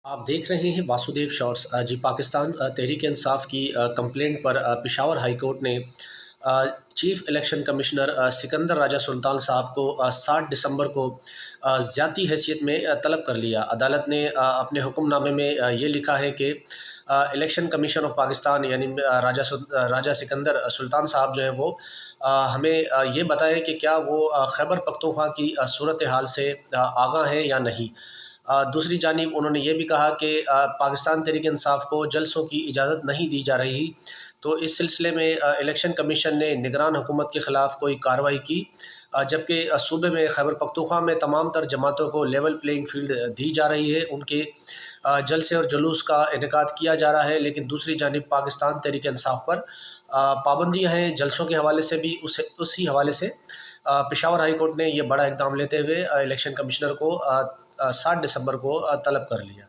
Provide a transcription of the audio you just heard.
आप देख रहे हैं वासुदेव शॉर्ट्स। जी, पाकिस्तान तहरीक-ए-इंसाफ की कंप्लेंट पर पेशावर हाई कोर्ट ने चीफ इलेक्शन कमिश्नर सिकंदर राजा सुल्तान साहब को 7 दिसंबर को ज़्यादती हैसियत में तलब कर लिया। अदालत ने अपने हुक्मनामे में ये लिखा है कि इलेक्शन कमीशन ऑफ पाकिस्तान यानी राजा सिकंदर सुल्तान साहब जो है वो हमें ये बताएं कि क्या वो खैबर पख्तूनख्वा की सूरत हाल से आगाह हैं या नहीं। दूसरी जानिब उन्होंने ये भी कहा कि पाकिस्तान तहरीक-ए-इंसाफ को जलसों की इजाज़त नहीं दी जा रही, तो इस सिलसिले में इलेक्शन कमीशन ने निगरान हुकूमत के ख़िलाफ़ कोई कार्रवाई की। जबकि सूबे में खैबर पख्तूनख्वा में तमाम तर जमातों को लेवल प्लेइंग फ़ील्ड दी जा रही है, उनके जलसे और जुलूस का इनेकाद किया जा रहा है, लेकिन दूसरी जानिब पाकिस्तान तहरीक-ए-इंसाफ पर पाबंदियाँ हैं जलसों के हवाले से भी। उसी हवाले से पेशावर हाई कोर्ट ने ये बड़ा इक़दाम लेते हुए इलेक्शन कमिश्नर को 7 दिसंबर को तलब कर लिया।